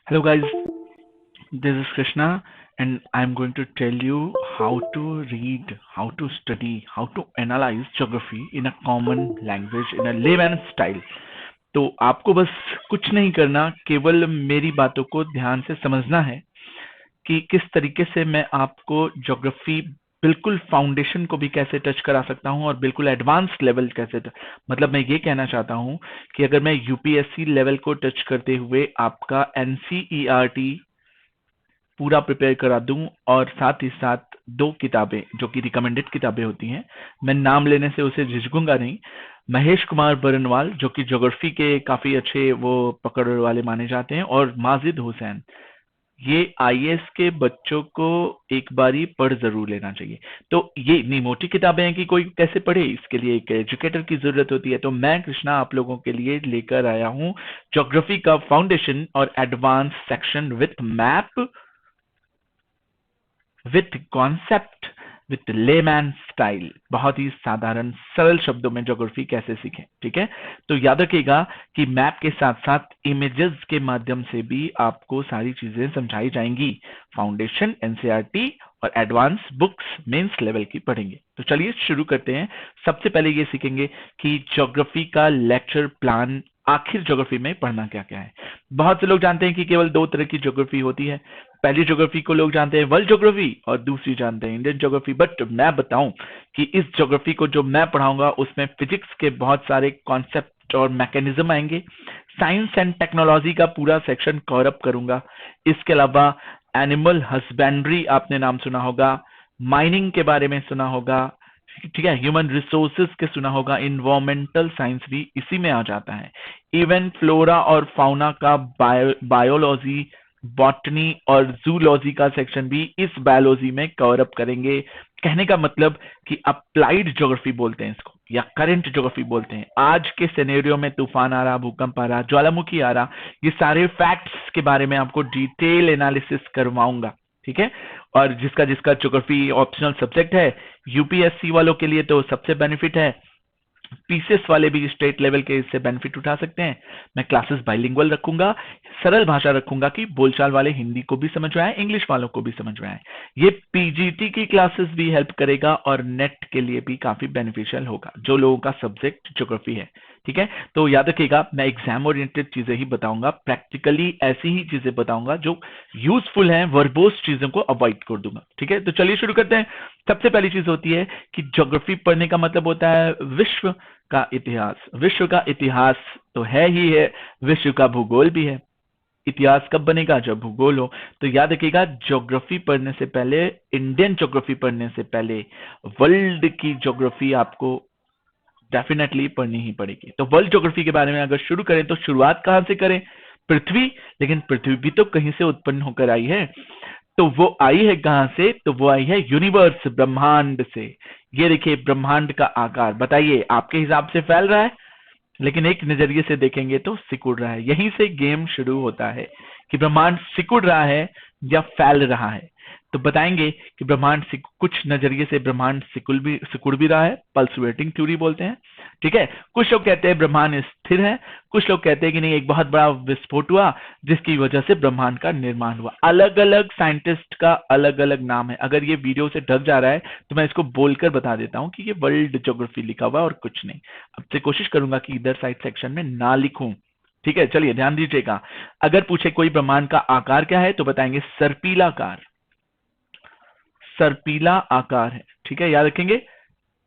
Hello guys, this is Krishna and I'm going to tell you how to read, how to study, how to analyze geography in a common language, in a layman style. तो आपको बस कुछ नहीं करना, केवल मेरी बातों को ध्यान से समझना है कि किस तरीके से मैं आपको ज्योग्राफी बिल्कुल फाउंडेशन को भी कैसे टच करा सकता हूं और बिल्कुल एडवांस लेवल कैसे मतलब मैं ये कहना चाहता हूं कि अगर मैं यूपीएससी लेवल को टच करते हुए आपका एनसीईआरटी पूरा प्रिपेयर करा दूं और साथ ही साथ दो किताबें जो कि रिकमेंडेड किताबें होती हैं, मैं नाम लेने से उसे झिझकूंगा नहीं। महेश कुमार बरनवाल जो कि ज्योग्राफी के काफी अच्छे वो पकड़ वाले माने जाते हैं, और माजिद हुसैन, ये आईएएस के बच्चों को एक बारी पढ़ जरूर लेना चाहिए। तो ये इतनी मोटी किताबें हैं कि कोई कैसे पढ़े, इसके लिए एक एजुकेटर की जरूरत होती है। तो मैं कृष्णा आप लोगों के लिए लेकर आया हूं ज्योग्राफी का फाउंडेशन और advance section with map, with concept, with layman style. बहुत ही साधारण सरल शब्दों में ज्योग्राफी कैसे सीखें, ठीक है। तो याद रखिएगा कि मैप के साथ साथ इमेजेस के माध्यम से भी आपको सारी चीजें समझाई जाएंगी। फाउंडेशन, एनसीईआरटी और एडवांस बुक्स मेंस लेवल की पढ़ेंगे। तो चलिए शुरू करते हैं। सबसे पहले ये सीखेंगे कि ज्योग्राफी का लेक्चर प्लान, आखिर ज्योग्राफी में पढ़ना क्या क्या है। बहुत से लोग जानते हैं कि केवल दो तरह की ज्योग्राफी होती है। पहली ज्योग्राफी को लोग जानते हैं वर्ल्ड ज्योग्राफी और दूसरी जानते हैं इंडियन ज्योग्राफी। बट मैं बताऊं कि इस ज्योग्राफी को जो मैं पढ़ाऊंगा उसमें फिजिक्स के बहुत सारे कॉन्सेप्ट और मैकेनिज्म आएंगे। साइंस एंड टेक्नोलॉजी का पूरा सेक्शन कवर अप करूंगा। इसके अलावा एनिमल हस्बेंड्री आपने नाम सुना होगा, माइनिंग के बारे में सुना होगा, ठीक है, ह्यूमन रिसोर्सेज के सुना होगा, इन्वायरमेंटल साइंस भी इसी में आ जाता है। इवन फ्लोरा और फाउना का बायोलॉजी, बॉटनी और जूलॉजी का सेक्शन भी इस बायोलॉजी में कवर अप करेंगे। कहने का मतलब कि अप्लाइड ज्योग्राफी बोलते हैं इसको, या करंट ज्योग्राफी बोलते हैं। आज के सिनेरियो में तूफान आ रहा, भूकंप आ रहा, ज्वालामुखी आ रहा, ये सारे फैक्ट्स के बारे में आपको डिटेल एनालिसिस करवाऊंगा, ठीक है। और जिसका जिसका ज्योग्राफी ऑप्शनल सब्जेक्ट है, यूपीएससी वालों के लिए तो सबसे बेनिफिट है, पीसीएस वाले भी स्टेट लेवल के इससे बेनिफिट उठा सकते हैं। मैं क्लासेस बाइलिंगुअल रखूंगा, सरल भाषा रखूंगा कि बोलचाल वाले हिंदी को भी समझ में आए, इंग्लिश वालों को भी समझ में आए। ये पीजीटी की क्लासेस भी हेल्प करेगा और नेट के लिए भी काफी बेनिफिशियल होगा जो लोगों का सब्जेक्ट ज्योग्राफी है, ठीक है। तो याद रखिएगा मैं एग्जाम ओरिएंटेड चीजें ही बताऊंगा, प्रैक्टिकली ऐसी ही चीजें बताऊंगा जो यूजफुल हैं, वर्बोस चीजों को अवॉइड कर दूंगा, ठीक है। तो चलिए शुरू करते हैं। सबसे पहली चीज होती है कि ज्योग्राफी पढ़ने का मतलब होता है विश्व का इतिहास। विश्व का इतिहास तो है ही है, विश्व का भूगोल भी है। इतिहास कब बनेगा? जब भूगोल हो। तो याद रखिएगा ज्योग्राफी पढ़ने से पहले, इंडियन ज्योग्राफी पढ़ने से पहले वर्ल्ड की ज्योग्राफी आपको डेफिनेटली पढ़नी ही पड़ेगी। तो वर्ल्ड ज्योग्राफी के बारे में अगर शुरू करें तो शुरुआत कहां से करें? पृथ्वी। लेकिन पृथ्वी भी तो कहीं से उत्पन्न होकर आई है। तो वो आई है कहां से? तो वो आई है यूनिवर्स, ब्रह्मांड से। ये देखिए ब्रह्मांड का आकार, बताइए आपके हिसाब से फैल रहा है, लेकिन एक नजरिए से देखेंगे तो सिकुड़ रहा है। यहीं से गेम शुरू होता है कि ब्रह्मांड सिकुड़ रहा है या फैल रहा है। तो बताएंगे कि ब्रह्मांड कुछ नजरिए से ब्रह्मांड सिकुड़ भी रहा है, पल्सुएटिंग थ्योरी बोलते हैं, ठीक है। कुछ लोग कहते हैं ब्रह्मांड स्थिर है, कुछ लोग कहते हैं कि नहीं, एक बहुत बड़ा विस्फोट हुआ जिसकी वजह से ब्रह्मांड का निर्माण हुआ। अलग अलग साइंटिस्ट का अलग अलग नाम है। अगर ये वीडियो से ढक जा रहा है तो मैं इसको बोलकर बता देता हूं कि ये वर्ल्ड ज्योग्राफी लिखा हुआ है और कुछ नहीं। अब से कोशिश करूंगा कि इधर साइड सेक्शन में ना लिखूं, ठीक है। चलिए ध्यान दीजिएगा, अगर पूछे कोई ब्रह्मांड का आकार क्या है तो बताएंगे सर्पिलाकार। सर्पीला आकार है, ठीक है, याद रखेंगे।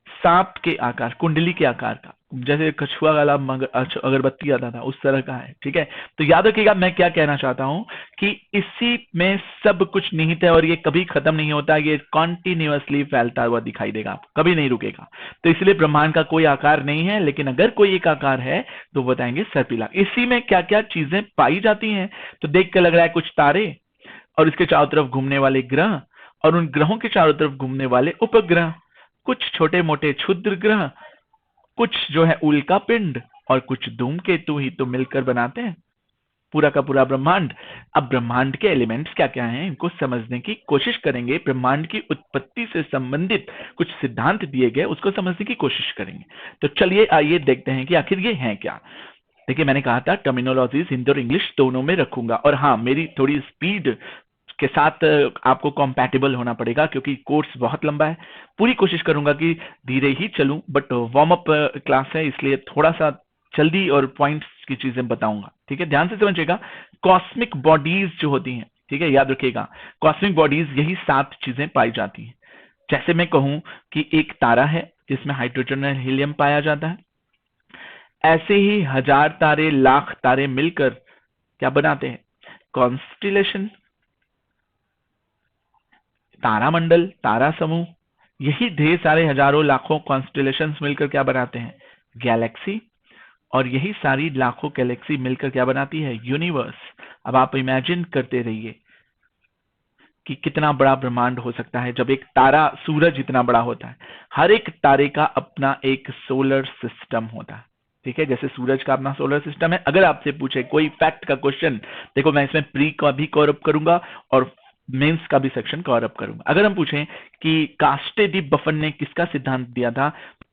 सांप के आकार, कुंडली के आकार का, जैसे कछुआ वाला अगरबत्ती आता था उस तरह का है, ठीक है। तो याद रखिएगा मैं क्या कहना चाहता हूं कि इसी में सब कुछ निहित है और ये कभी खत्म नहीं होता, ये कॉन्टिन्यूअसली फैलता हुआ दिखाई देगा आपको, कभी नहीं रुकेगा। तो इसलिए ब्रह्मांड का कोई आकार नहीं है, लेकिन अगर कोई एक आकार है तो बताएंगे सर्पिला। इसी में क्या क्या चीजें पाई जाती हैं? तो देख कर लग रहा है कुछ तारे और इसके चारों तरफ घूमने वाले ग्रह, और उन ग्रहों के चारों तरफ घूमने वाले उपग्रह, कुछ छोटे मोटे क्षुद्र ग्रह, कुछ जो है उल्का पिंड, और कुछ धूमकेतु ही तो मिलकर बनाते हैं पूरा का पूरा ब्रह्मांड। अब ब्रह्मांड के एलिमेंट्स क्या क्या हैं इनको समझने की कोशिश करेंगे। ब्रह्मांड की उत्पत्ति से संबंधित कुछ सिद्धांत दिए गए, उसको समझने की कोशिश करेंगे। तो चलिए आइए देखते हैं कि आखिर ये हैं क्या। देखिए मैंने कहा था टर्मिनोलॉजीज हिंदी और इंग्लिश दोनों में रखूंगा, और हाँ मेरी थोड़ी स्पीड के साथ आपको कंपैटिबल होना पड़ेगा क्योंकि कोर्स बहुत लंबा है। पूरी कोशिश करूंगा कि धीरे ही चलूं, बट वार्म अप क्लास है इसलिए थोड़ा सा जल्दी और पॉइंट्स की चीजें बताऊंगा। ठीक है, ध्यान से समझिएगा। कॉस्मिक बॉडीज जो होती हैं, ठीक है, याद रखिएगा, कॉस्मिक बॉडीज यही 7 चीजें पाई जाती हैं। जैसे मैं कहूं कि एक तारा है जिसमें हाइड्रोजन और हीलियम पाया जाता है, ऐसे ही 1000 तारे, लाख तारे मिलकर क्या बनाते हैं? कॉन्स्टिलेशन, तारामंडल, तारा समूह। यही ढेर सारे हजारों लाखों कॉन्स्टिलेशंस मिलकर क्या बनाते हैं? गैलेक्सी। और यही सारी लाखों गैलेक्सी मिलकर क्या बनाती है? यूनिवर्स। अब आप इमेजिन करते रहिए कि कितना बड़ा ब्रह्मांड हो सकता है जब एक तारा सूरज इतना बड़ा होता है। हर एक तारे का अपना एक सोलर सिस्टम होता है। ठीक है, जैसे सूरज का अपना सोलर सिस्टम है। अगर आपसे पूछे कोई फैक्ट का क्वेश्चन, देखो मैं इसमें प्री का भी कवर अप करूंगा और मेंस का भी सेक्शन कवर अप करूंगा। अगर हम पूछें कि कास्टे डी बफन ने किसका सिद्धांत दिया था,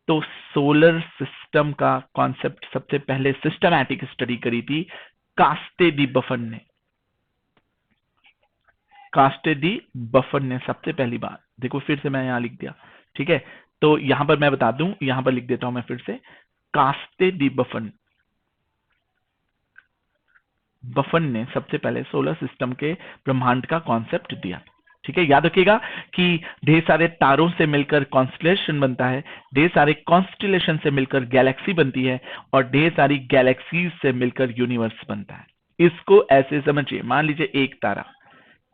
तो सोलर सिस्टम का कॉन्सेप्ट सबसे पहले सिस्टमैटिक स्टडी करी थी कास्टे डी बफन ने। कास्टे डी बफन ने सबसे पहली बार, देखो फिर से मैं यहां लिख दिया। ठीक है, तो यहां पर मैं बता दूं, यहां पर लिख देता हूं मैं फिर से, कास्टे डी बफन, बफन ने सबसे पहले सोलर सिस्टम के ब्रह्मांड का कॉन्सेप्ट दिया। ठीक है, याद रखिएगा कि ढेर सारे तारों से मिलकर कॉन्स्टलेशन बनता है, ढेर सारे कॉन्स्टलेशन से मिलकर गैलेक्सी बनती है, और ढेर सारी गैलेक्सीज से मिलकर यूनिवर्स बनता है। इसको ऐसे समझिए, मान लीजिए एक तारा,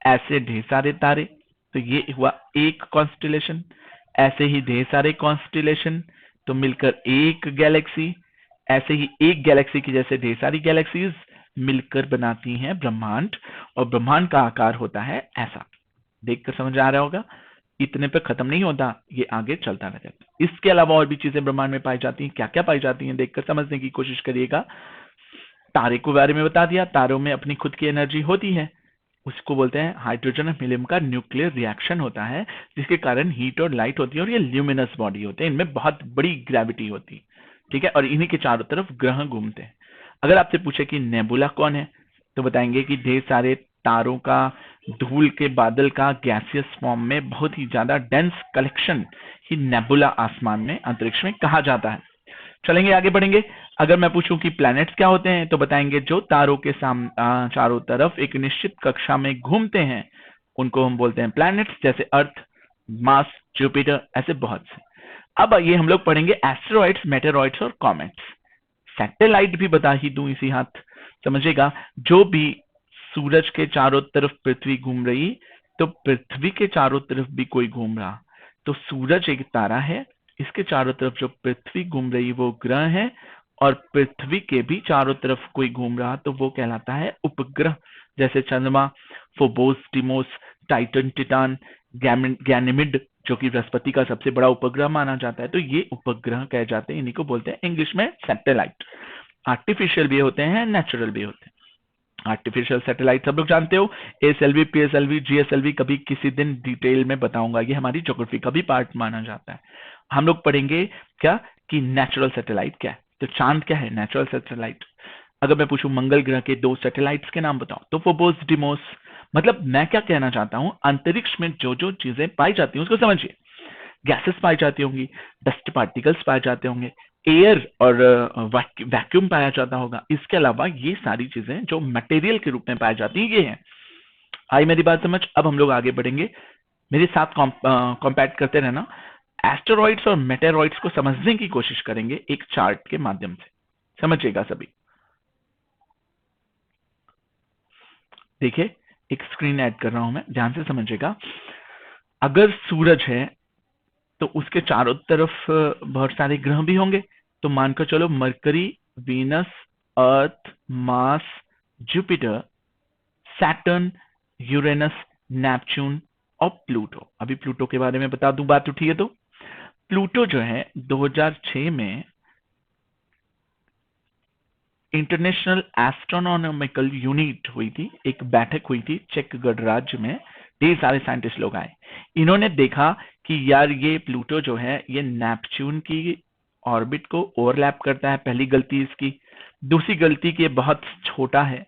ऐसे ढेर सारे तारे, तो ये हुआ एक कॉन्स्टलेशन। ऐसे ही ढेर सारे कॉन्स्टलेशन तो मिलकर एक गैलेक्सी। ऐसे ही एक गैलेक्सी की जैसे ढेर सारी गैलेक्सीज मिलकर बनाती हैं ब्रह्मांड, और ब्रह्मांड का आकार होता है ऐसा। देखकर समझ आ रहा होगा, इतने पे खत्म नहीं होता, ये आगे चलता रहता है। इसके अलावा और भी चीजें ब्रह्मांड में पाई जाती हैं। क्या क्या पाई जाती हैं देखकर समझने की कोशिश करिएगा। तारे के बारे में बता दिया, तारों में अपनी खुद की एनर्जी होती है, उसको बोलते हैं हाइड्रोजन और हीलियम का न्यूक्लियर रिएक्शन होता है, जिसके कारण हीट और लाइट होती है, और ये ल्यूमिनस बॉडी होते हैं, इनमें बहुत बड़ी ग्रेविटी होती है। ठीक है, और इन्हीं के चारों तरफ ग्रह घूमते हैं। अगर आपसे पूछे कि नेबुला कौन है, तो बताएंगे कि ढेर सारे तारों का, धूल के बादल का गैसियस फॉर्म में बहुत ही ज्यादा डेंस कलेक्शन ही नेबुला आसमान में, अंतरिक्ष में कहा जाता है। चलेंगे आगे बढ़ेंगे। अगर मैं पूछूं कि प्लैनेट्स क्या होते हैं, तो बताएंगे जो तारों के चारों तरफ एक निश्चित कक्षा में घूमते हैं, उनको हम बोलते हैं प्लैनेट्स, जैसे अर्थ, मार्स, जुपिटर, ऐसे बहुत से। अब ये हम लोग पढ़ेंगे एस्टेरॉइड्स, मेटेरॉइड्स और कॉमेट्स। सैटेलाइट भी बता ही दूं इसी हाथ, समझेगा। जो भी सूरज के चारों तरफ पृथ्वी घूम रही, तो पृथ्वी के चारों तरफ भी कोई घूम रहा, तो सूरज एक तारा है, इसके चारों तरफ जो पृथ्वी घूम रही वो ग्रह है, और पृथ्वी के भी चारों तरफ कोई घूम रहा तो वो कहलाता है उपग्रह, जैसे चंद्रमा, फोबोस, डिमोस, टाइटन, टिटान, गैनिमिड, जो कि बृहस्पति का सबसे बड़ा उपग्रह माना जाता है, तो ये उपग्रह कहे जाते हैं, इन्हीं को बोलते हैं इंग्लिश में सैटेलाइट। आर्टिफिशियल भी होते हैं, नेचुरल भी होते हैं। आर्टिफिशियल सैटेलाइट सब लोग जानते हो, एसएलवी, पीएसएलवी, जीएसएलवी, कभी किसी दिन डिटेल में बताऊंगा, ये हमारी ज्योग्राफी का भी पार्ट माना जाता है। हम लोग पढ़ेंगे क्या कि नेचुरल सैटेलाइट क्या है। तो चांद क्या है? Natural satellite. अगर मैं पूछूं मंगल ग्रह के 2 सैटेलाइट्स के नाम बताओ, तो फोबोस, डिमोस। मतलब मैं क्या कहना चाहता हूं, अंतरिक्ष में जो जो चीजें पाई जाती हैं उसको समझिए। गैसेस पाई जाती होंगी, डस्ट पार्टिकल्स पाए जाते होंगे, एयर और वैक्यूम पाया जाता होगा। इसके अलावा ये सारी चीजें जो मटेरियल के रूप में पाई जाती हैं, ये हैं। आई मेरी बात समझ? अब हम लोग आगे बढ़ेंगे, मेरे साथ कॉम्पैक्ट करते रहना। एस्टेरॉइड्स और मेटेरॉइड्स को समझने की कोशिश करेंगे एक चार्ट के माध्यम से, समझिएगा सभी। देखिए एक स्क्रीन ऐड कर रहा हूं मैं, ध्यान से समझिएगा। अगर सूरज है तो उसके चारों तरफ बहुत सारे ग्रह भी होंगे, तो मानकर चलो Mercury, Venus, Earth, Mars, Jupiter, Saturn, Uranus, Neptune और प्लूटो। अभी प्लूटो के बारे में बता दूं, बात उठी है तो। प्लूटो जो है 2006 में इंटरनेशनल एस्ट्रोनॉमिकल यूनिट हुई थी, एक बैठक हुई थी चेक गणराज्य में, ढेर सारे साइंटिस्ट लोग आए। इन्होंने देखा कि यार ये प्लूटो जो है ये नेपच्यून की ऑर्बिट को ओवरलैप करता है, पहली गलती इसकी। दूसरी गलती कि ये बहुत छोटा है।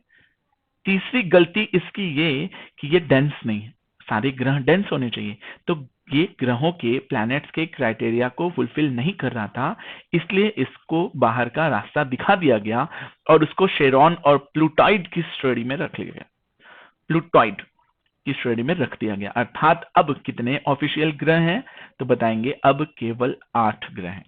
तीसरी गलती इसकी ये कि ये डेंस नहीं है। सारे ग्रह डेंस होने चाहिए, तो ये ग्रहों के प्लैनेट्स के क्राइटेरिया को फुलफिल नहीं कर रहा था, इसलिए इसको बाहर का रास्ता दिखा दिया गया और उसको शेरॉन और प्लूटॉइड की श्रेणी में रख लिया गया। प्लूटॉइड की श्रेणी में रख दिया गया। अर्थात अब कितने ऑफिशियल ग्रह हैं तो बताएंगे अब केवल 8 ग्रह हैं।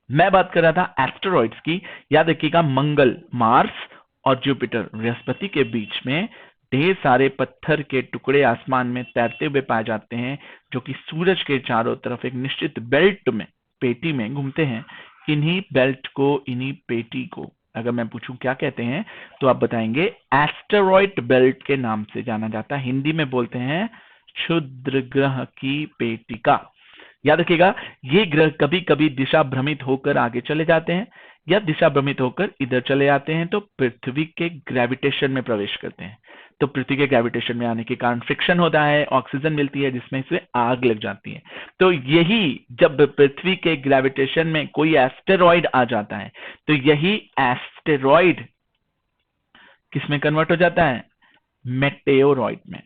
मैं बात कर रहा था एस्टेरॉइड्स की। याद रखिएगा, मंगल, मार्स और जुपिटर, बृहस्पति के बीच में ढेर सारे पत्थर के टुकड़े आसमान में तैरते हुए पाए जाते हैं, जो कि सूरज के चारों तरफ एक निश्चित बेल्ट में, पेटी में घूमते हैं। इन्हीं बेल्ट को, इन्हीं पेटी को अगर मैं पूछूं क्या कहते हैं तो आप बताएंगे एस्टेरॉइड बेल्ट के नाम से जाना जाता है। हिंदी में बोलते हैं क्षुद्र ग्रह की पेटिका। याद रखिएगा, ये ग्रह कभी कभी दिशा भ्रमित होकर आगे चले जाते हैं या दिशा भ्रमित होकर इधर चले जाते हैं तो पृथ्वी के ग्रेविटेशन में प्रवेश करते हैं। तो पृथ्वी के ग्रेविटेशन में आने के कारण फ्रिक्शन होता है, ऑक्सीजन मिलती है जिसमें से आग लग जाती है। तो यही जब पृथ्वी के ग्रेविटेशन में कोई एस्टेरॉइड आ जाता है तो यही एस्टेरॉइड किसमें कन्वर्ट हो जाता है? मेटेओरॉइड में,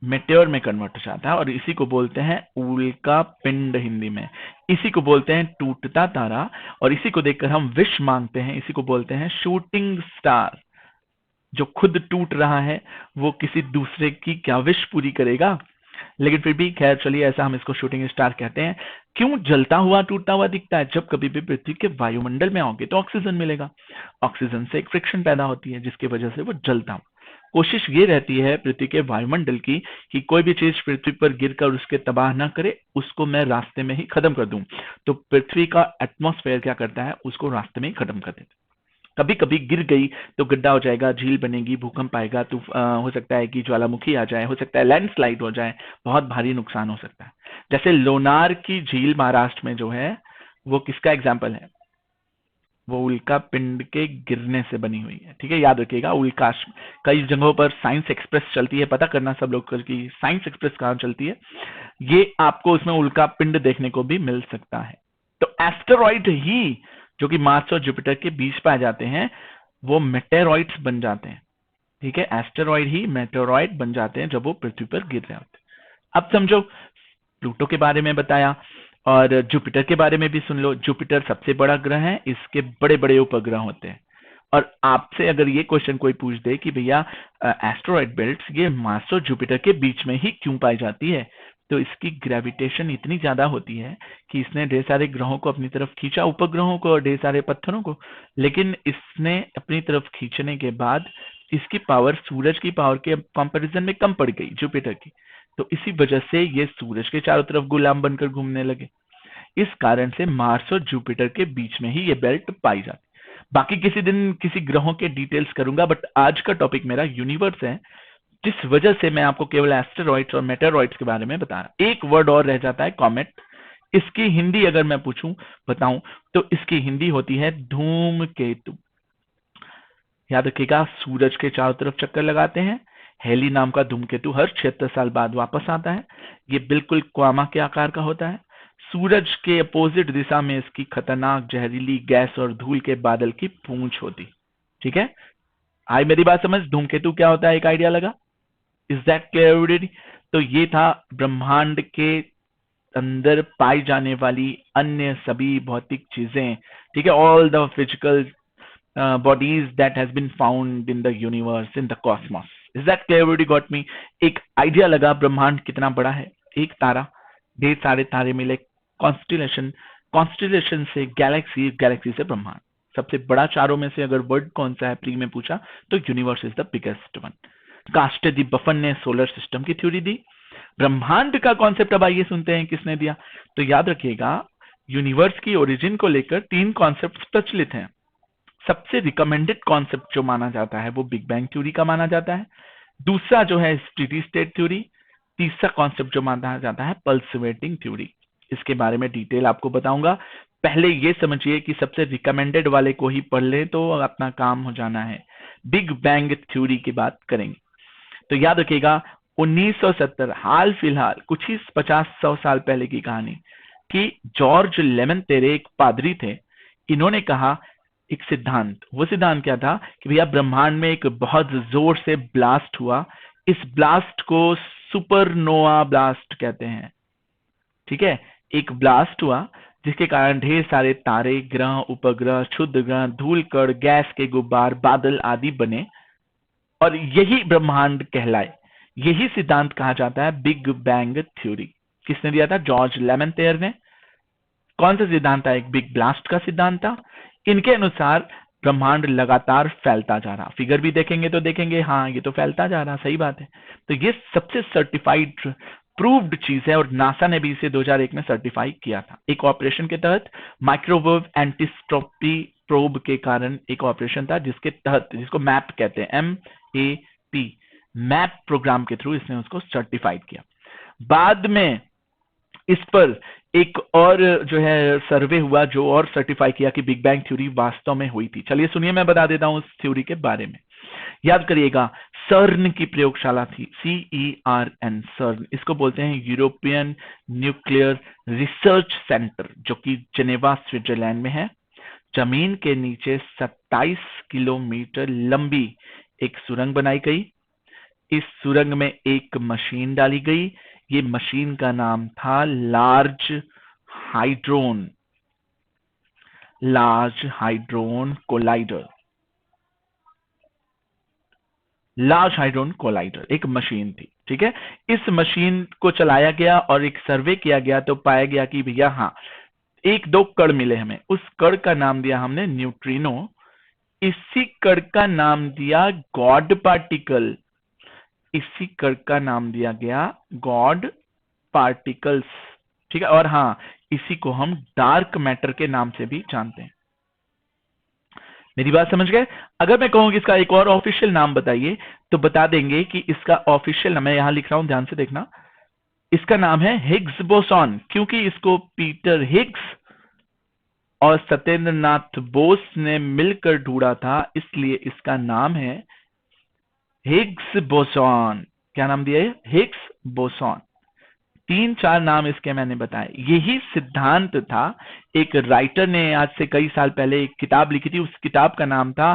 मेटेओर में कन्वर्ट हो जाता है और इसी को बोलते हैं उल्का पिंड हिंदी में। इसी को बोलते हैं टूटता तारा और इसी को देखकर हम विश मांगते हैं, इसी को बोलते हैं शूटिंग स्टार। जो खुद टूट रहा है वो किसी दूसरे की क्या विश पूरी करेगा? लेकिन फिर भी खैर चलिए, ऐसा हम इसको शूटिंग स्टार कहते हैं। क्यों जलता हुआ टूटता हुआ दिखता है? जब कभी भी पृथ्वी के वायुमंडल में आओगे तो ऑक्सीजन मिलेगा, ऑक्सीजन से एक फ्रिक्शन पैदा होती है जिसकी वजह से वो जलता हुआ। कोशिश ये रहती है पृथ्वी के वायुमंडल की कि कोई भी चीज पृथ्वी पर गिरकर उसके तबाह ना करे, उसको मैं रास्ते में ही खत्म कर दूं। तो पृथ्वी का एटमॉस्फेयर क्या करता है? उसको रास्ते में ही खत्म कर देता है। कभी कभी गिर गई तो गड्ढा हो जाएगा, झील बनेगी, भूकंप आएगा, तो हो सकता है कि ज्वालामुखी आ जाए, हो सकता है लैंडस्लाइड हो जाए, बहुत भारी नुकसान हो सकता है। जैसे लोनार की झील महाराष्ट्र में जो है वो किसका एग्जाम्पल है? वो उल्का पिंड के गिरने से बनी हुई है। ठीक है, याद रखिएगा। उल्काश कई जगहों पर साइंस एक्सप्रेस चलती है, पता करना सब लोग कि साइंस एक्सप्रेस कहाँ चलती है। ये आपको उसमें उल्का पिंड देखने को भी मिल सकता है। तो एस्टेरॉइड ही जो कि मार्स और जुपिटर के बीच पाए जाते हैं वो मेटेरॉइड्स बन जाते हैं। ठीक है, एस्टेरॉइड ही मेटेरॉइड बन जाते हैं जब वो पृथ्वी पर गिर रहे होते हैं। अब समझो, प्लूटो के बारे में बताया और जुपिटर के बारे में भी सुन लो। जुपिटर सबसे बड़ा ग्रह है, इसके बड़े बड़े उपग्रह होते हैं। और आपसे अगर ये क्वेश्चन कोई पूछ दे कि भैया एस्टेरॉइड बेल्ट्स ये मार्स और जुपिटर के बीच में ही क्यों पाई जाती है, तो इसकी ग्रेविटेशन इतनी ज्यादा होती है कि इसने ढेर सारे ग्रहों को अपनी तरफ खींचा, उपग्रहों को और ढेर सारे पत्थरों को। लेकिन इसने अपनी तरफ खींचने के बाद इसकी पावर सूरज की पावर के कंपैरिजन में कम पड़ गई जुपिटर की। तो इसी वजह से ये सूरज के चारों तरफ गुलाम बनकर घूमने लगे। इस कारण से मार्स और जुपिटर के बीच में ही ये बेल्ट पाई जाती। बाकी किसी दिन किसी ग्रहों के डिटेल्स करूंगा, बट आज का टॉपिक मेरा यूनिवर्स है, जिस वजह से मैं आपको केवल एस्टेरॉइड्स और मेटेरॉइड्स के बारे में बता रहा। एक वर्ड और रह जाता है, कॉमेट। इसकी हिंदी अगर मैं पूछूं, बताऊं, तो इसकी हिंदी होती है धूमकेतु। याद रखिएगा, सूरज के चारों तरफ चक्कर लगाते हैं। हेली नाम का धूमकेतु हर 76 साल बाद वापस आता है। ये बिल्कुल क्वामा के आकार का होता है। सूरज के अपोजिट दिशा में इसकी खतरनाक जहरीली गैस और धूल के बादल की पूंछ होती। ठीक है, आई मेरी बात समझ? धूमकेतु क्या होता है, एक आइडिया लगा? Is that clear everybody? तो ये था ब्रह्मांड के अंदर पाई जाने वाली अन्य सभी भौतिक चीजें। ठीक है, all the physical bodies that has been found in the universe, in the cosmos. Is that clear? Everybody got me? एक आइडिया लगा ब्रह्मांड कितना बड़ा है। एक तारा, ढेर सारे तारे मिले, कॉन्स्टिलेशन, कॉन्स्टिलेशन से गैलेक्सी, गैलेक्सी से ब्रह्मांड। सबसे बड़ा चारों में से अगर वर्ड कौन सा है प्री में पूछा तो universe is the biggest one. Comte de Buffon ने सोलर सिस्टम की थ्योरी दी। ब्रह्मांड का कॉन्सेप्ट अब आइए सुनते हैं किसने दिया। तो याद रखिएगा, यूनिवर्स की ओरिजिन को लेकर 3 कॉन्सेप्ट प्रचलित हैं। सबसे रिकमेंडेड कॉन्सेप्ट जो माना जाता है वो बिग बैंग थ्योरी का माना जाता है। दूसरा जो है स्टेडी स्टेट थ्योरी। तीसरा कॉन्सेप्ट जो माना जाता है पल्सवेटिंग थ्योरी। इसके बारे में डिटेल आपको बताऊंगा। पहले ये समझिए कि सबसे रिकमेंडेड वाले को ही पढ़ ले तो अपना काम हो जाना है। बिग बैंग थ्योरी की बात करेंगे तो याद रखिएगा 1970, हाल फिलहाल कुछ ही 50-100 साल पहले की कहानी कि जॉर्ज लेमन तेरे एक पादरी थे। इन्होंने कहा एक सिद्धांत। वो सिद्धांत क्या था कि भैया ब्रह्मांड में एक बहुत जोर से ब्लास्ट हुआ, इस ब्लास्ट को सुपरनोवा ब्लास्ट कहते हैं। ठीक है, एक ब्लास्ट हुआ जिसके कारण ढेर सारे तारे, ग्रह, उपग्रह, क्षुद्र ग्रह, धूल कण, गैस के गुब्बार, बादल आदि बने और यही ब्रह्मांड कहलाए। यही सिद्धांत कहा जाता है बिग बैंग थ्योरी। किसने दिया था? जॉर्ज लेमेंटेयर ने। कौन सा सिद्धांत था? एक बिग ब्लास्ट का सिद्धांत था। इनके अनुसार ब्रह्मांड लगातार फैलता जा रहा। फिगर भी देखेंगे तो देखेंगे हाँ ये तो फैलता जा रहा, सही बात है। तो ये सबसे सर्टिफाइड प्रूव्ड चीज है और नासा ने भी इसे 2001 में सर्टिफाई किया था। एक ऑपरेशन के तहत माइक्रोवेव एंटीस्ट्रोपी प्रोब के कारण एक ऑपरेशन था जिसके तहत, जिसको मैप कहते हैं, MAP, मैप प्रोग्राम के थ्रू इसने उसको सर्टिफाइड किया। बाद में इस पर एक और जो है सर्वे हुआ जो और सर्टिफाई किया कि बिग बैंग थ्योरी वास्तव में हुई थी। चलिए सुनिए, मैं बता देता हूं उस थ्योरी के बारे में। याद करिएगा, सर्न की प्रयोगशाला थी, CERN, सर्न, इसको बोलते हैं यूरोपियन न्यूक्लियर रिसर्च सेंटर, जो कि जेनेवा स्विट्जरलैंड में है। जमीन के नीचे 27 किलोमीटर लंबी एक सुरंग बनाई गई। इस सुरंग में एक मशीन डाली गई। ये मशीन का नाम था लार्ज हाइड्रोन कोलाइडर। लार्ज हाइड्रोन कोलाइडर एक मशीन थी। ठीक है, इस मशीन को चलाया गया और एक सर्वे किया गया तो पाया गया कि भैया हाँ, एक दो कण मिले हमें। उस कण का नाम दिया हमने न्यूट्रिनो। इसी कण का नाम दिया गॉड पार्टिकल। इसी कण का नाम दिया गया गॉड पार्टिकल्स। ठीक है, और हाँ, इसी को हम डार्क मैटर के नाम से भी जानते हैं। मेरी बात समझ गए? अगर मैं कहूं कि इसका एक और ऑफिशियल नाम बताइए तो बता देंगे कि इसका ऑफिशियल नाम, मैं यहां लिख रहा हूं, ध्यान से देखना, इसका नाम है हिग्स बोसॉन। क्योंकि इसको पीटर हिग्स और सत्येंद्र नाथ बोस ने मिलकर ढूंढा था, इसलिए इसका नाम है हिग्स बोसॉन। क्या नाम दिया है? Higgs boson. 3-4 नाम इसके मैंने बताए। यही सिद्धांत था। एक राइटर ने आज से कई साल पहले एक किताब लिखी थी, उस किताब का नाम था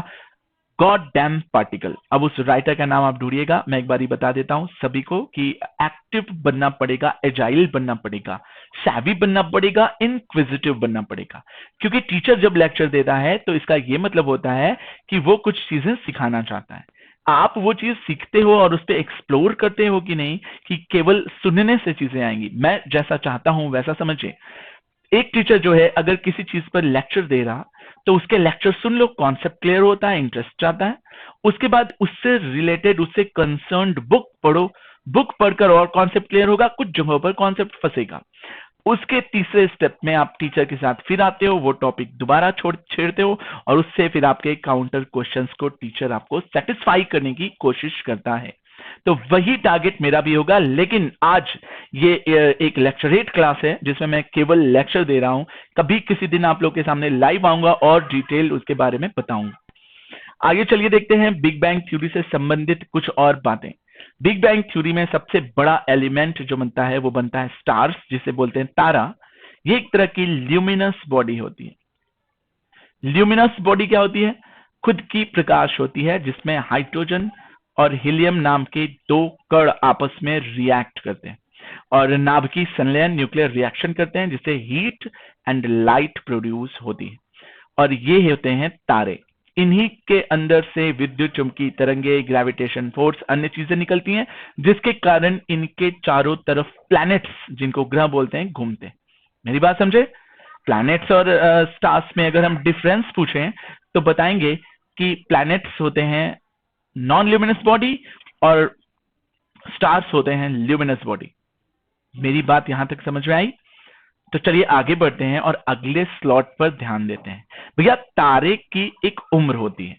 गॉड डैम पार्टिकल। अब उस राइटर का नाम आप ढूंढिएगा। मैं एक बार ही बता देता हूं सभी को कि एक्टिव बनना पड़ेगा, एजाइल बनना पड़ेगा, सैवी बनना पड़ेगा, इंक्विजिटिव बनना पड़ेगा। क्योंकि टीचर जब लेक्चर देता है तो इसका यह मतलब होता है कि वो कुछ चीजें सिखाना चाहता है। आप वो चीज सीखते हो और उस पर एक्सप्लोर करते हो कि नहीं, कि केवल सुनने से चीजें आएंगी। मैं जैसा चाहता हूं वैसा समझिए। एक टीचर जो है अगर किसी चीज पर लेक्चर दे रहा तो उसके लेक्चर सुन लो, कॉन्सेप्ट क्लियर होता है, इंटरेस्ट आता है। उसके बाद उससे रिलेटेड, उससे कंसर्न्ड बुक पढ़ो। बुक पढ़कर और कॉन्सेप्ट क्लियर होगा, कुछ जगहों पर कॉन्सेप्ट फंसेगा। उसके तीसरे स्टेप में आप टीचर के साथ फिर आते हो, वो टॉपिक दोबारा छेड़ते हो और उससे फिर आपके काउंटर क्वेश्चंस को टीचर आपको सेटिस्फाई करने की कोशिश करता है। तो वही टारगेट मेरा भी होगा। लेकिन आज ये एक लेक्चरेट क्लास है जिसमें मैं केवल लेक्चर दे रहा हूं। कभी किसी दिन आप लोग के सामने लाइव आऊंगा और डिटेल उसके बारे में बताऊंगा। आगे चलिए देखते हैं बिग बैंग थ्योरी से संबंधित कुछ और बातें। बिग बैंग थ्योरी में सबसे बड़ा एलिमेंट जो बनता है वो बनता है स्टार्स, जिसे बोलते हैं तारा। ये एक तरह की ल्यूमिनस बॉडी होती है। ल्यूमिनस बॉडी क्या होती है? खुद की प्रकाश होती है जिसमें हाइड्रोजन और हीलियम नाम के दो कण आपस में रिएक्ट करते हैं और नाभिकीय संलयन, न्यूक्लियर रिएक्शन करते हैं जिससे हीट एंड लाइट प्रोड्यूस होती है। और ये होते हैं तारे। इन्हीं के अंदर से विद्युत चुंबकीय तरंगे, ग्रेविटेशन फोर्स, अन्य चीजें निकलती हैं जिसके कारण इनके चारों तरफ प्लैनेट्स, जिनको ग्रह बोलते हैं, घूमते हैं। मेरी बात समझे? प्लैनेट्स और स्टार्स में अगर हम डिफरेंस पूछें तो बताएंगे कि प्लैनेट्स होते हैं नॉन ल्यूमिनस बॉडी और स्टार्स होते हैं ल्यूमिनस बॉडी। मेरी बात यहां तक समझ में आई? तो चलिए आगे बढ़ते हैं और अगले स्लॉट पर ध्यान देते हैं। भैया तारे की एक उम्र होती है।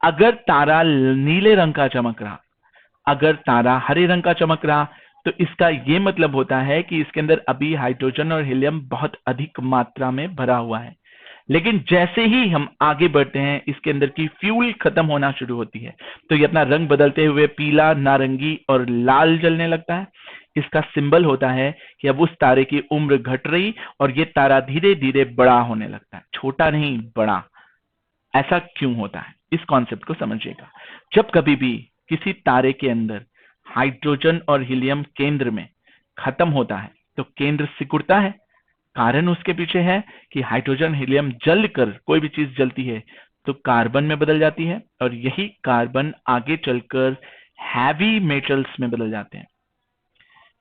अगर तारा नीले रंग का चमक रहा, अगर तारा हरे रंग का चमक रहा, तो इसका यह मतलब होता है कि इसके अंदर अभी हाइड्रोजन और हीलियम बहुत अधिक मात्रा में भरा हुआ है। लेकिन जैसे ही हम आगे बढ़ते हैं इसके अंदर की फ्यूल खत्म होना शुरू होती है, तो ये अपना रंग बदलते हुए पीला, नारंगी और लाल जलने लगता है। इसका सिंबल होता है कि अब उस तारे की उम्र घट रही और ये तारा धीरे धीरे बड़ा होने लगता है। छोटा नहीं, बड़ा। ऐसा क्यों होता है, इस कॉन्सेप्ट को समझिएगा। जब कभी भी किसी तारे के अंदर हाइड्रोजन और हीलियम केंद्र में खत्म होता है तो केंद्र सिकुड़ता है। कारण उसके पीछे है कि हाइड्रोजन हीलियम जलकर, कोई भी चीज जलती है तो कार्बन में बदल जाती है, और यही कार्बन आगे चलकर हैवी मेटल्स में बदल जाते हैं।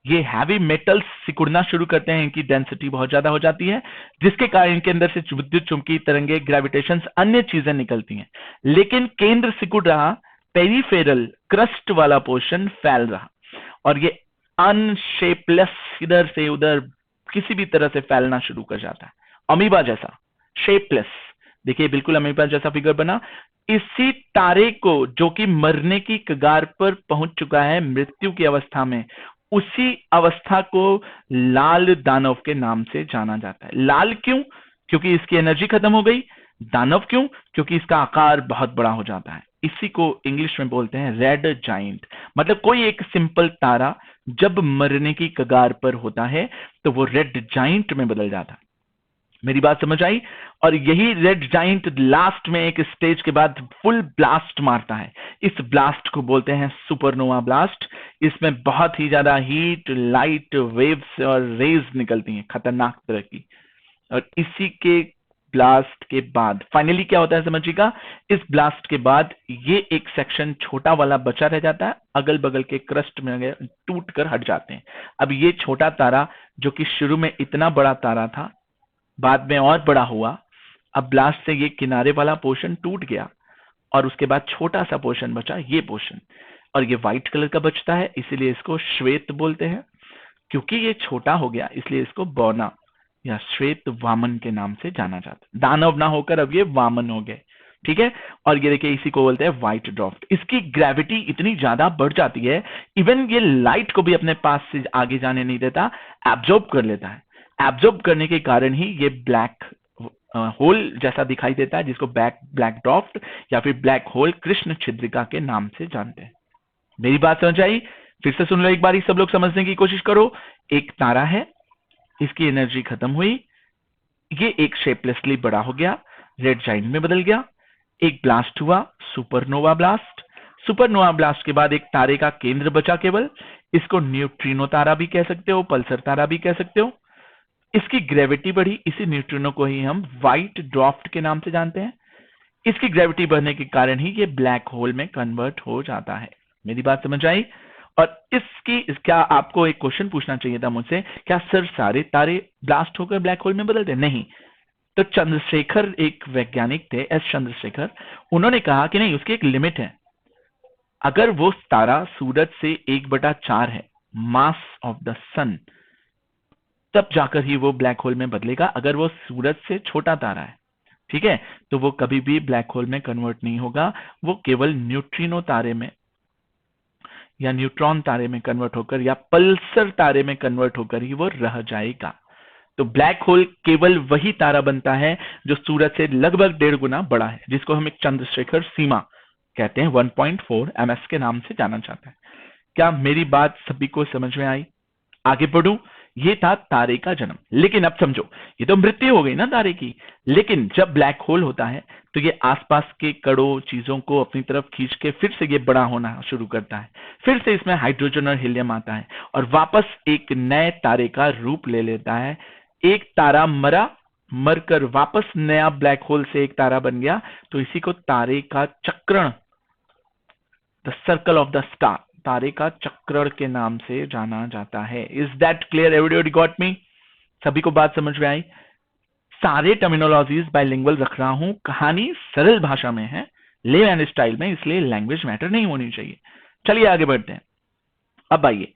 ये हैवी मेटल्स सिकुड़ना शुरू करते हैं, इनकी डेंसिटी बहुत ज्यादा हो जाती है, जिसके कारण इनके अंदर से विद्युत चुंबकीय तरंगे, ग्रेविटेशन, अन्य चीजें निकलती हैं। लेकिन केंद्र सिकुड़ रहा, पेरिफेरल क्रस्ट वाला पोर्शन फैल रहा, और ये अनशेपलेस इधर से उधर किसी भी तरह से फैलना शुरू कर जाता है, अमीबा जैसा, शेपलेस। देखिए बिल्कुल अमीबा जैसा फिगर बना। इसी तारे को, जो कि मरने की कगार पर पहुंच चुका है, मृत्यु की अवस्था में, उसी अवस्था को लाल दानव के नाम से जाना जाता है। लाल क्यों? क्योंकि इसकी एनर्जी खत्म हो गई। दानव क्यों? क्योंकि इसका आकार बहुत बड़ा हो जाता है। इसी को इंग्लिश में बोलते हैं रेड जाइंट। मतलब कोई एक सिंपल तारा जब मरने की कगार पर होता है तो वो रेड जाइंट में बदल जाता है। मेरी बात समझ आई? और यही रेड जाइंट लास्ट में एक स्टेज के बाद फुल ब्लास्ट मारता है। इस ब्लास्ट को बोलते हैं सुपरनोवा ब्लास्ट। इसमें बहुत ही ज्यादा हीट, लाइट, वेव्स और रेज निकलती हैं, खतरनाक तरह की। और इसी के ब्लास्ट के बाद फाइनली क्या होता है समझिएगा, इस ब्लास्ट के बाद ये एक सेक्शन छोटा वाला बचा रह जाता है, अगल बगल के क्रस्ट में टूट कर हट जाते हैं। अब ये छोटा तारा, जो कि शुरू में इतना बड़ा तारा था, बाद में और बड़ा हुआ, अब ब्लास्ट से ये किनारे वाला पोर्शन टूट गया और उसके बाद छोटा सा पोर्शन बचा, ये पोर्शन, और ये व्हाइट कलर का बचता है, इसीलिए इसको श्वेत बोलते हैं। क्योंकि ये छोटा हो गया इसलिए इसको बौना या श्वेत वामन के नाम से जाना जाता है। दानव ना होकर अब ये वामन हो गए, ठीक है। और ये देखिए, इसी को बोलते हैं व्हाइट ड्वार्फ। इसकी ग्रेविटी इतनी ज्यादा बढ़ जाती है, इवन ये लाइट को भी अपने पास से आगे जाने नहीं देता, एब्जॉर्ब कर लेता है। एब्जॉर्ब करने के कारण ही ये ब्लैक होल जैसा दिखाई देता है, जिसको ब्लैक ड्वार्फ या फिर ब्लैक होल कृष्ण छिद्रिका के नाम से जानते हैं। मेरी बात समझ आई? फिर से सुन लो एक बार, सब लोग समझने की कोशिश करो। एक तारा है, इसकी एनर्जी खत्म हुई, ये एक शेपलेसली बड़ा हो गया, रेड जाइंट में बदल गया। एक ब्लास्ट हुआ, सुपरनोवा ब्लास्ट। सुपरनोवा ब्लास्ट के बाद एक तारे का केंद्र बचा केवल, इसको न्यूट्रिनो तारा भी कह सकते हो, पल्सर तारा भी कह सकते हो। इसकी ग्रेविटी बढ़ी, इसी न्यूट्रिनो को ही हम व्हाइट ड्वार्फ के नाम से जानते हैं। इसकी ग्रेविटी बढ़ने के कारण ही ये ब्लैक होल में कन्वर्ट हो जाता है। मेरी बात समझ आई? और क्या आपको एक क्वेश्चन पूछना चाहिए था मुझसे, क्या सर सारे तारे ब्लास्ट होकर ब्लैक होल में बदलते? नहीं। तो चंद्रशेखर एक वैज्ञानिक थे, एस चंद्रशेखर, उन्होंने कहा कि नहीं, उसकी एक लिमिट है। अगर वो तारा सूरज से 1/4 है मास ऑफ द सन, तब जाकर ही वो ब्लैक होल में बदलेगा। अगर वो सूरज से छोटा तारा है, ठीक है, तो वो कभी भी ब्लैक होल में कन्वर्ट नहीं होगा। वो केवल न्यूट्रिनो तारे में या न्यूट्रॉन तारे में कन्वर्ट होकर या पल्सर तारे में कन्वर्ट होकर ही वो रह जाएगा। तो ब्लैक होल केवल वही तारा बनता है जो सूरज से लगभग 1.5 गुना बड़ा है, जिसको हम एक चंद्रशेखर सीमा कहते हैं, 1.4 ms के नाम से जाना जाता है। क्या मेरी बात सभी को समझ में आई? आगे बढ़ूं। ये था तारे का जन्म। लेकिन अब समझो, ये तो मृत्यु हो गई ना तारे की। लेकिन जब ब्लैक होल होता है तो ये आसपास के कणों, चीजों को अपनी तरफ खींच के फिर से ये बड़ा होना शुरू करता है। फिर से इसमें हाइड्रोजन और हीलियम आता है और वापस एक नए तारे का रूप ले लेता है। एक तारा मरकर वापस नया ब्लैक होल से एक तारा बन गया, तो इसी को तारे का चक्रण, the circle of the star, तारे का चक्रण के नाम से जाना जाता है। Is that clear? Everybody got me? सभी को बात समझ में आई? सारे टर्मिनोलॉजीज बाइलिंगुअल रख रहा हूं, कहानी सरल भाषा में है, लेमैन स्टाइल में, इसलिए लैंग्वेज मैटर नहीं होनी चाहिए। चलिए आगे बढ़ते हैं। अब आइए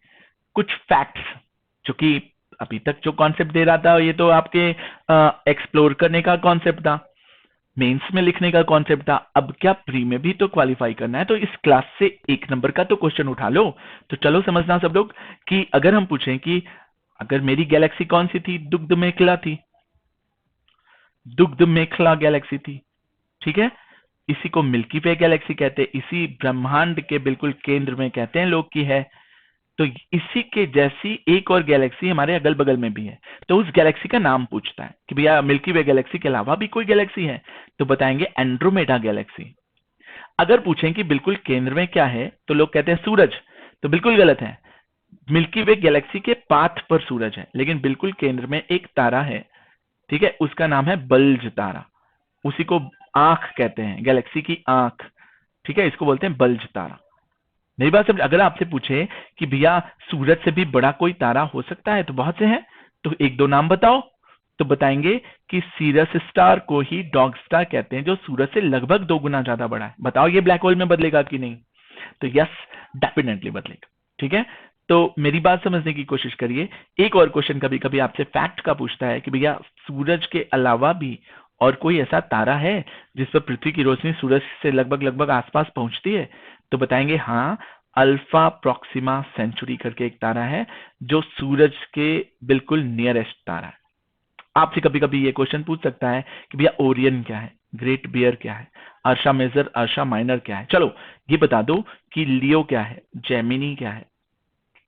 कुछ फैक्ट्स, जो कि अभी तक जो कॉन्सेप्ट दे रहा था ये तो आपके एक्सप्लोर करने का कॉन्सेप्ट था, मेंस में लिखने का कॉन्सेप्ट था। अब क्या प्री में भी तो क्वालिफाई करना है, तो इस क्लास से 1 नंबर का तो क्वेश्चन उठा लो। तो चलो समझना सब लोग कि अगर हम पूछें कि अगर मेरी गैलेक्सी कौन सी थी, दुग्ध मेखला थी, दुग्ध मेखला गैलेक्सी थी, ठीक है। इसी को मिल्की वे गैलेक्सी कहते हैं, इसी ब्रह्मांड के बिल्कुल केंद्र में कहते हैं लोग की है। तो इसी के जैसी एक और गैलेक्सी हमारे अगल बगल में भी है, तो उस गैलेक्सी का नाम पूछता है कि भैया मिल्की वे गैलेक्सी के अलावा भी कोई गैलेक्सी है, तो बताएंगे एंड्रोमेडा गैलेक्सी। अगर पूछें कि बिल्कुल केंद्र में क्या है, तो लोग कहते हैं सूरज, तो बिल्कुल गलत है। मिल्की वे गैलेक्सी के पाथ पर सूरज है, लेकिन बिल्कुल केंद्र में एक तारा है, ठीक है, उसका नाम है बल्ज तारा। उसी को आंख कहते हैं, गैलेक्सी की आंख, ठीक है, इसको बोलते हैं बल्ज तारा। मेरी बात समझ। अगर आपसे पूछे कि भैया सूरज से भी बड़ा कोई तारा हो सकता है, तो बहुत से हैं, तो एक दो नाम बताओ, तो बताएंगे कि सीरस स्टार को ही डॉग स्टार कहते हैं, जो सूरज से लगभग 2 गुना ज्यादा बड़ा है। बताओ ये ब्लैक होल में बदलेगा कि नहीं? तो यस, डेफिनेटली बदलेगा, ठीक है। तो मेरी बात समझने की कोशिश करिए। एक और क्वेश्चन कभी कभी आपसे फैक्ट का पूछता है कि भैया सूरज के अलावा भी और कोई ऐसा तारा है जिस पर पृथ्वी की रोशनी सूरज से लगभग लगभग आसपास पहुंचती है, तो बताएंगे हाँ, अल्फा प्रॉक्सिमा सेंचुरी करके एक तारा है जो सूरज के बिल्कुल नियरेस्ट तारा है। आपसे कभी कभी ये क्वेश्चन पूछ सकता है कि भैया ओरियन क्या है, ग्रेट बियर क्या है, अर्शा मेजर अर्शा माइनर क्या है। चलो ये बता दो कि लियो क्या है, जेमिनी क्या है,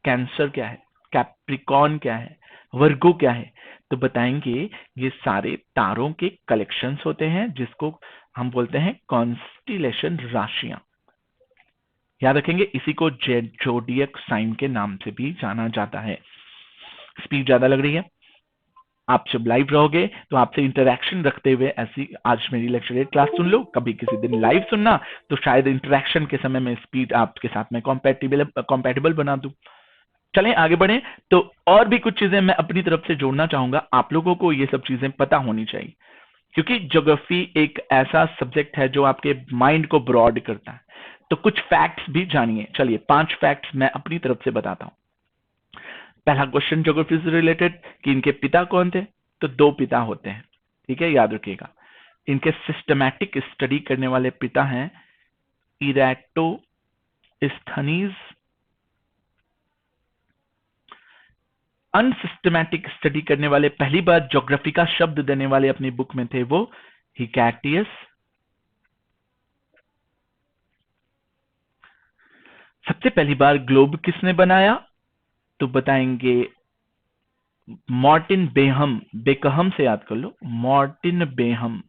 कैंसर क्या है, कैप्रिकॉन क्या है, वर्गो क्या है। तो बताएंगे ये सारे तारों के कलेक्शंस होते हैं, जिसको हम बोलते हैं कॉन्स्टिलेशन राशियां। याद रखेंगे, इसी को जोडियक साइन के नाम से भी जाना जाता है। स्पीड ज्यादा लग रही है? आप जब लाइव रहोगे तो आपसे इंटरेक्शन रखते हुए ऐसी आज मेरी लेक्चर क्लास सुन लो, कभी किसी दिन लाइव सुनना, तो शायद इंटरेक्शन के समय में स्पीड आपके साथ में कॉम्पैटिबल बना दूं। चलें आगे बढ़ें। तो और भी कुछ चीजें मैं अपनी तरफ से जोड़ना चाहूंगा। आप लोगों को ये सब चीजें पता होनी चाहिए, क्योंकि ज्योग्राफी एक ऐसा सब्जेक्ट है जो आपके माइंड को ब्रॉड करता है। तो कुछ फैक्ट्स भी जानिए। चलिए 5 फैक्ट्स मैं अपनी तरफ से बताता हूं। पहला क्वेश्चन ज्योग्राफी से रिलेटेड कि इनके पिता कौन थे, तो 2 पिता होते हैं, ठीक है, याद रखिएगा। इनके सिस्टमैटिक स्टडी करने वाले पिता हैं इरेटोस्थनीज। अनसिस्टमैटिक स्टडी करने वाले, पहली बार ज्योग्राफी का शब्द देने वाले अपनी बुक में थे वो हिकैटियस। सबसे पहली बार ग्लोब किसने बनाया, तो बताएंगे मार्टिन बेहम। बेकहम से याद कर लो, मार्टिन बेहम,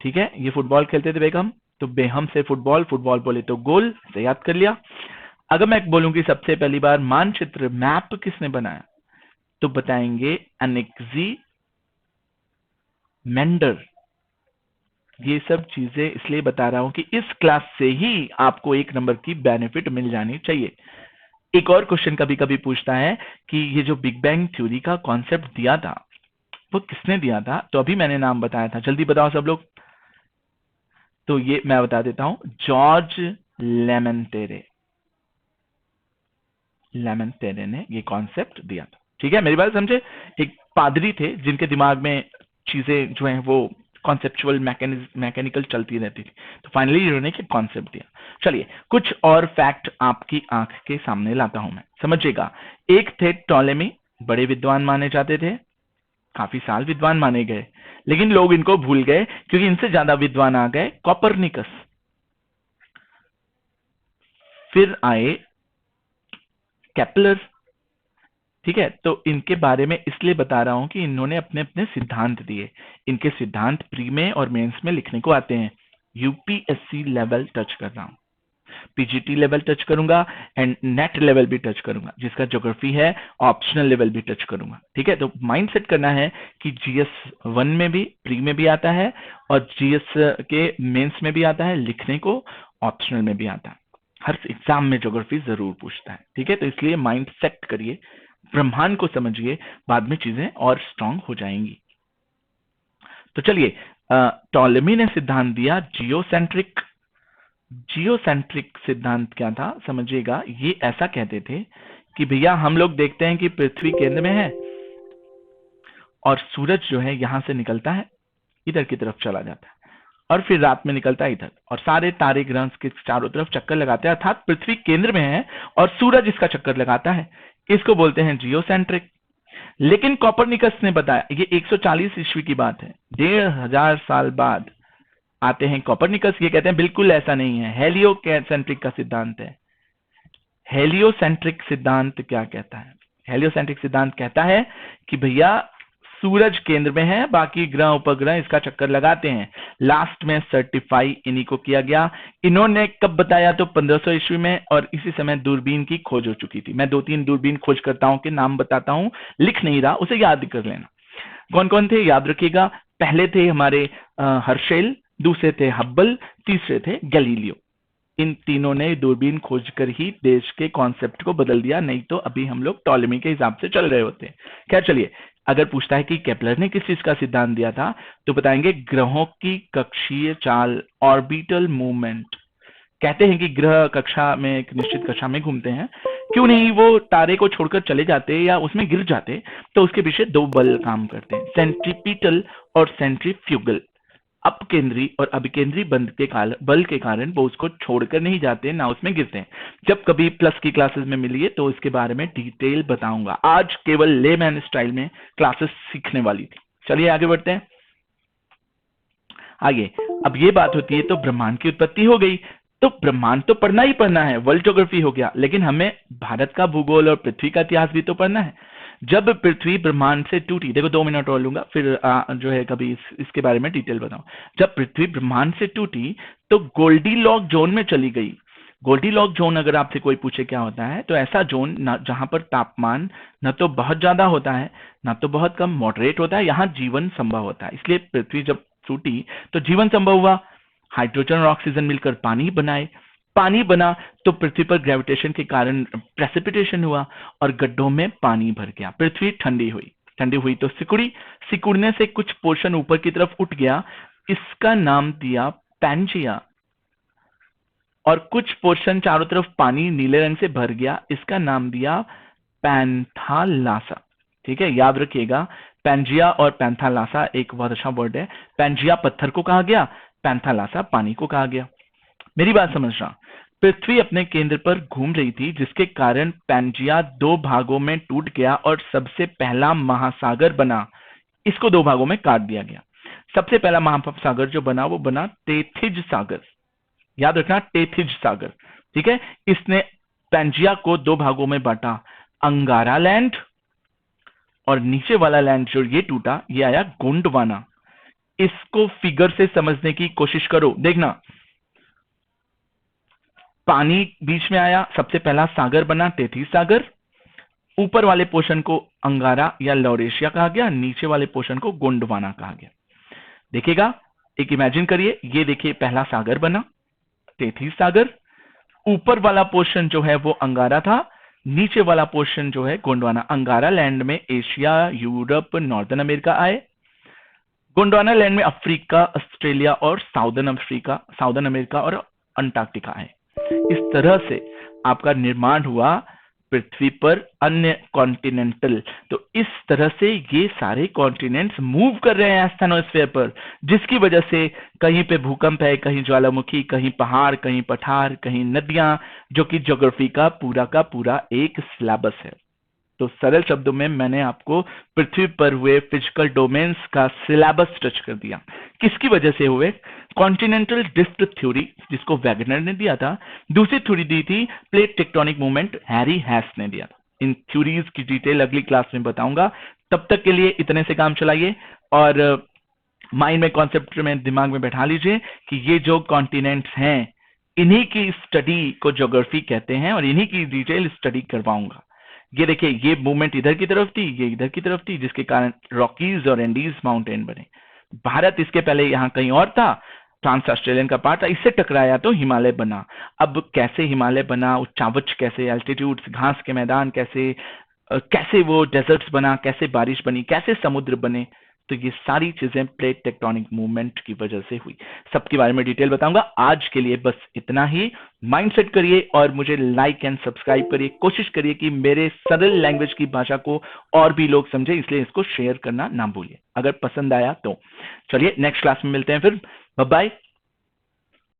ठीक है। ये फुटबॉल खेलते थे बेकहम, तो बेहम से फुटबॉल, फुटबॉल बोले तो गोल, से याद कर लिया। अगर मैं बोलूं कि सबसे पहली बार मानचित्र मैप किसने बनाया, तो बताएंगे अनेक्जी मेंडर। ये सब चीजें इसलिए बता रहा हूं कि इस क्लास से ही आपको 1 नंबर की बेनिफिट मिल जानी चाहिए। एक और क्वेश्चन कभी कभी पूछता है कि ये जो बिग बैंग थ्योरी का कॉन्सेप्ट दिया था वो किसने दिया था, तो अभी मैंने नाम बताया था, जल्दी बताओ सब लोग। तो ये मैं बता देता हूं, जॉर्ज लेमेंटेरे। लेमेंटेरे ने ये कॉन्सेप्ट दिया था, ठीक है, मेरी बात समझे। एक पादरी थे जिनके दिमाग में चीजें जो हैं वो कॉन्सेप्चुअल मैकेनिकल चलती रहती थी, तो फाइनली इन्होंने एक कॉन्सेप्ट दिया। चलिए कुछ और फैक्ट आपकी आंख के सामने लाता हूं मैं, समझिएगा। एक थे टॉलेमी, बड़े विद्वान माने जाते थे, काफी साल विद्वान माने गए, लेकिन लोग इनको भूल गए क्योंकि इनसे ज्यादा विद्वान आ गए कॉपरनिकस। फिर आए केपलर, ठीक है। तो इनके बारे में इसलिए बता रहा हूं कि इन्होंने अपने अपने सिद्धांत दिए। इनके सिद्धांत प्री में और मेंस में लिखने को आते हैं। यूपीएससी लेवल टच कर रहा हूं, पीजीटी लेवल टच करूंगा एंड नेट लेवल भी टच करूंगा, जिसका ज्योग्राफी है ऑप्शनल लेवल भी टच करूंगा, ठीक है। तो माइंड सेट करना है कि जीएस 1 में भी, प्री में भी आता है, और जीएस के मेंस में भी आता है, लिखने को ऑप्शनल में भी आता है। हर एग्जाम में ज्योग्राफी जरूर पूछता है, ठीक है। तो इसलिए माइंड सेट करिए, ब्रह्मांड को समझिए, बाद में चीजें और स्ट्रांग हो जाएंगी। तो चलिए, टॉलेमी ने सिद्धांत दिया जियोसेंट्रिक। जियोसेंट्रिक सिद्धांत क्या था समझिएगा। ये ऐसा कहते थे कि भैया हम लोग देखते हैं कि पृथ्वी केंद्र में है और सूरज जो है यहां से निकलता है, इधर की तरफ चला जाता है, और फिर रात में निकलता है इधर, और सारे तारे ग्रह के चारों तरफ चक्कर लगाते हैं, अर्थात पृथ्वी केंद्र में है और सूरज इसका चक्कर लगाता है। इसको बोलते हैं जियोसेंट्रिक। लेकिन कॉपरनिकस ने बताया, ये 140 ईस्वी की बात है, 1500 साल बाद आते हैं कॉपरनिकस, ये कहते हैं बिल्कुल ऐसा नहीं है, हेलियोसेंट्रिक का सिद्धांत है। हेलियोसेंट्रिक सिद्धांत क्या कहता है? हेलियोसेंट्रिक सिद्धांत कहता है कि भैया सूरज केंद्र में है, बाकी ग्रह उपग्रह इसका चक्कर लगाते हैं। लास्ट में सर्टिफाई इन्हीं को किया गया। इन्होंने कब बताया? तो 1500 ईस्वी में, और इसी समय दूरबीन की खोज हो चुकी थी। मैं 2-3 दूरबीन खोजकर्ताओं के नाम बताता हूं, लिख नहीं रहा, उसे याद कर लेना। कौन कौन थे याद रखिएगा। पहले थे हमारे हर्शेल, दूसरे थे हब्बल, तीसरे थे गैलीलियो। इन तीनों ने दूरबीन खोजकर ही देश के कॉन्सेप्ट को बदल दिया, नहीं तो अभी हम लोग टॉलेमी के हिसाब से चल रहे होते। खैर चलिए, अगर पूछता है कि केपलर ने किस चीज का सिद्धांत दिया था, तो बताएंगे ग्रहों की कक्षीय चाल, ऑर्बिटल मूवमेंट। कहते हैं कि ग्रह कक्षा में, एक निश्चित कक्षा में घूमते हैं, क्यों नहीं वो तारे को छोड़कर चले जाते या उसमें गिर जाते, तो उसके पीछे दो बल काम करते हैं, सेंट्रीपिटल और सेंट्रीफ्यूगल। अपकेंद्री और अभिकेंद्री बल के कारण वो उसको छोड़कर नहीं जाते, ना उसमें गिरते हैं। जब कभी प्लस की क्लासेस में मिलिए तो इसके बारे में डिटेल बताऊंगा। आज केवल लेमैन स्टाइल में क्लासेस सीखने वाली थी। चलिए आगे बढ़ते हैं। आगे अब ये बात होती है, तो ब्रह्मांड की उत्पत्ति हो गई, तो ब्रह्मांड तो पढ़ना ही पढ़ना है, वर्ल्ड ज्योग्राफी हो गया, लेकिन हमें भारत का भूगोल और पृथ्वी का इतिहास भी तो पढ़ना है। जब पृथ्वी ब्रह्मांड से टूटी, देखो 2 मिनट और लूंगा, फिर जो है कभी इसके बारे में डिटेल बताऊं। जब पृथ्वी ब्रह्मांड से टूटी तो गोल्डीलॉक जोन में चली गई। गोल्डीलॉक जोन अगर आपसे कोई पूछे क्या होता है, तो ऐसा जोन जहां पर तापमान न तो बहुत ज्यादा होता है, ना तो बहुत कम, मॉडरेट होता है, यहाँ जीवन संभव होता है। इसलिए पृथ्वी जब टूटी तो जीवन संभव हुआ, हाइड्रोजन और ऑक्सीजन मिलकर पानी बनाए, पानी बना तो पृथ्वी पर ग्रेविटेशन के कारण प्रेसिपिटेशन हुआ और गड्ढों में पानी भर गया, पृथ्वी ठंडी हुई। ठंडी हुई तो सिकुड़ी, सिकुड़ने से कुछ पोर्शन ऊपर की तरफ उठ गया, इसका नाम दिया पैंजिया, और कुछ पोर्शन चारों तरफ पानी नीले रंग से भर गया, इसका नाम दिया पैंथालासा। ठीक है, याद रखिएगा, पैंजिया और पैंथालासा एक बहुत अच्छा वर्ड है। पैंजिया पत्थर को कहा गया, पैंथालासा पानी को कहा गया। मेरी बात समझना, पृथ्वी अपने केंद्र पर घूम रही थी, जिसके कारण पैंजिया 2 भागों में टूट गया और सबसे पहला महासागर बना। इसको 2 भागों में काट दिया गया। सबसे पहला महासागर जो बना वो बना टेथिज सागर। याद रखना, टेथिज सागर। ठीक है, इसने पैंजिया को 2 भागों में बांटा, अंगारा लैंड, और नीचे वाला लैंड जो ये टूटा ये आया गोंडवाना। इसको फिगर से समझने की कोशिश करो, देखना, पानी बीच में आया, सबसे पहला सागर बना टेथिस सागर, ऊपर वाले पोर्शन को अंगारा या लॉरेशिया कहा गया, नीचे वाले पोर्शन को गोंडवाना कहा गया। देखिएगा, एक इमेजिन करिए, ये देखिए पहला सागर बना टेथिस सागर, ऊपर वाला पोर्शन जो है वो अंगारा था, नीचे वाला पोर्शन जो है गोंडवाना। अंगारा लैंड में एशिया, यूरोप, नॉर्दर्न अमेरिका आए, गोंडवाना लैंड में अफ्रीका, ऑस्ट्रेलिया और साउदर्न अमेरिका और अंटार्कटिका आए। इस तरह से आपका निर्माण हुआ पृथ्वी पर अन्य कॉन्टिनेंटल। तो इस तरह से ये सारे कॉन्टिनेंट्स मूव कर रहे हैं एस्थेनोस्फीयर पर, जिसकी वजह से कहीं पे भूकंप है, कहीं ज्वालामुखी, कहीं पहाड़, कहीं पठार, कहीं नदियां, जो कि ज्योग्राफी का पूरा एक सिलेबस है। तो सरल शब्दों में मैंने आपको पृथ्वी पर हुए फिजिकल डोमेन्स का सिलेबस टच कर दिया। किसकी वजह से हुए? कॉन्टिनेंटल डिस्क थ्योरी, जिसको वैगनर ने दिया था। दूसरी थ्योरी दी थी प्लेट टेक्टोनिक मूवमेंट, हैरी हैस ने दिया था। इन थ्योरीज की डिटेल अगली क्लास में बताऊंगा। तब तक के लिए इतने से काम चलाइए और माइंड में कॉन्सेप्ट में दिमाग में बैठा लीजिए कि ये जो कॉन्टिनेंट्स हैं, इन्हीं की स्टडी को ज्योग्राफी कहते हैं और इन्हीं की डिटेल स्टडी करवाऊंगा। ये देखिए, ये मूवमेंट इधर की तरफ थी, ये इधर की तरफ थी, जिसके कारण रॉकीज और एंडीज माउंटेन बने। भारत इसके पहले यहाँ कहीं और था, ट्रांस ऑस्ट्रेलियन का पार्ट था, इससे टकराया तो हिमालय बना। अब कैसे हिमालय बना, उच्चावच कैसे, एल्टीट्यूड्स, घास के मैदान कैसे वो डेजर्ट्स बना, कैसे बारिश बनी, कैसे समुद्र बने, तो ये सारी चीजें प्लेट टेक्टोनिक मूवमेंट की वजह से हुई। सबके बारे में डिटेल बताऊंगा। आज के लिए बस इतना ही। माइंड सेट करिए और मुझे लाइक एंड सब्सक्राइब करिए। कोशिश करिए कि मेरे सरल लैंग्वेज की भाषा को और भी लोग समझे, इसलिए इसको शेयर करना ना भूलिए अगर पसंद आया तो। चलिए नेक्स्ट क्लास में मिलते हैं फिर। Bye bye.